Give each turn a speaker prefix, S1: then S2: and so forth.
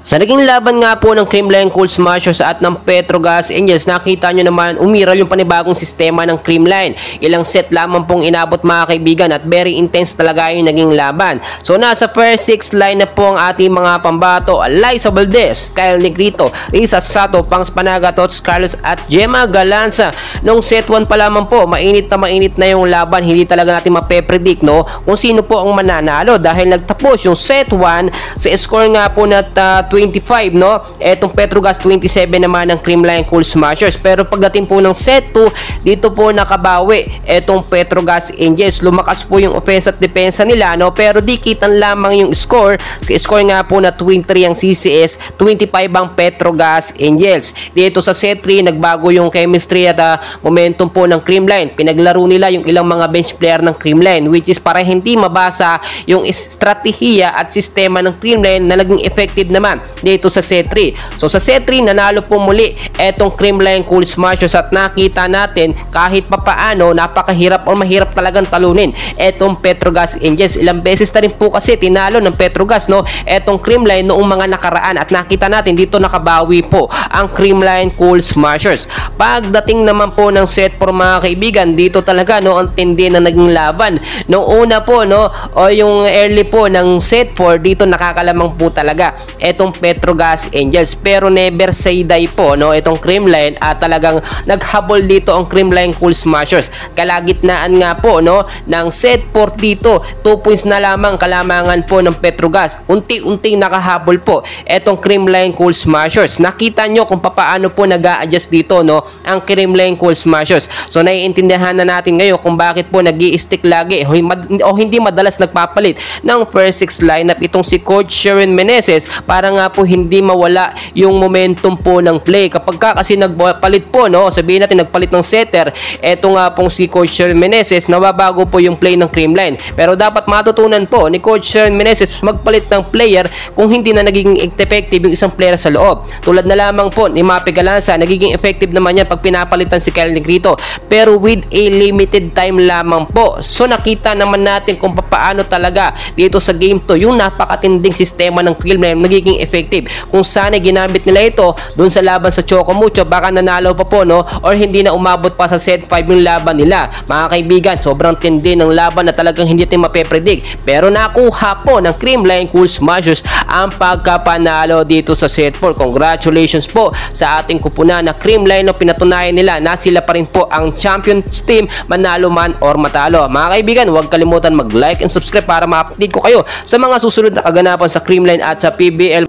S1: Sa naging laban nga po ng Creamline Cool Smashers at ng Petrogas Angels, nakita nyo naman umiral yung panibagong sistema ng Creamline. Ilang set lamang pong inabot mga kaibigan at very intense talaga yung naging laban. So nasa first 6 line na po ang ating mga pambato: Liza Valdez, Kyle Negrito, Risa Sato, Pangs Panaga, Tots Carlos at Gemma Galanza. Nung set 1 pa lamang po, mainit na yung laban. Hindi talaga natin mape-predict, no, kung sino po ang mananalo dahil nagtapos yung set 1 sa score nga po na 25, no? Etong Petrogas 27 naman ng Creamline Cool Smashers. Pero pagdating po ng set 2, dito po nakabawi etong Petrogas Angels. Lumakas po yung offense at depensa nila, no? Pero dikitan lamang yung score. Sa score nga po na 23 ang CCS, 25 ang Petrogas Angels. Dito sa set 3, nagbago yung chemistry at momentum po ng Creamline. Pinaglaro nila yung ilang mga bench player ng Creamline, which is para hindi mabasa yung estratehiya at sistema ng Creamline na naging effective naman dito sa set 3. So sa set 3, nanalo po muli etong Creamline Cool Smashers at nakita natin kahit papaano napakahirap o mahirap talagang talunin etong Petrogas Angels. Ilang beses na rin po kasi tinalo ng Petrogas, no, etong Creamline noong mga nakaraan at nakita natin dito nakabawi po ang Creamline Cool Smashers. Pagdating naman po ng set 4 mga kaibigan, dito talaga, no, ang tindi na naging laban. Noong una po, no, o yung early po ng set 4, dito nakakalamang po talaga etong Petrogas Angels, pero never say die po, no, itong Creamline at talagang naghabol dito ang Creamline Cool Smashers. Kalagitnaan nga po, no, ng set 4 dito, 2 points na lamang kalamangan po ng Petrogas. Unti-unting nakahabol po etong Creamline Cool Smashers. Nakita nyo kung paano po nag-a-adjust dito, no, ang Creamline Cool Smashers. So naiintindihan na natin ngayon kung bakit po nag-i-stick lagi o hindi madalas nagpapalit ng first 6 lineup itong si Coach Sharon Meneses para nga po hindi mawala yung momentum po ng play. Kapag kasi nagpalit po, no, sabihin natin nagpalit ng setter, eto nga pong si Coach Sharon Meneses, nababago po yung play ng Creamline. Pero dapat matutunan po ni Coach Sharon Meneses magpalit ng player kung hindi na nagiging effective yung isang player sa loob. Tulad na lamang po ni Mape Galanza, nagiging effective naman yan pag pinapalitan si Kyle Negrito, pero with a limited time lamang po. So nakita naman natin kung paano talaga dito sa game 2 yung napakatinding sistema ng Creamline nagiging effective. Kung sana ginamit nila ito dun sa laban sa Chocomucho, baka nanalo pa po, no, or hindi na umabot pa sa set 5 yung laban nila. Mga kaibigan, sobrang tindi ng laban na talagang hindi natin mape-predict, pero nakuha po ng Creamline Cool Smashers ang pagkapanalo dito sa set 4. Congratulations po sa ating kupunan na Creamline, no, pinatunayan nila na sila pa rin po ang champions team, manalo man or matalo. Mga kaibigan, huwag kalimutan mag-like and subscribe para ma-update ko kayo sa mga susunod na kaganapan sa Creamline at sa PBL.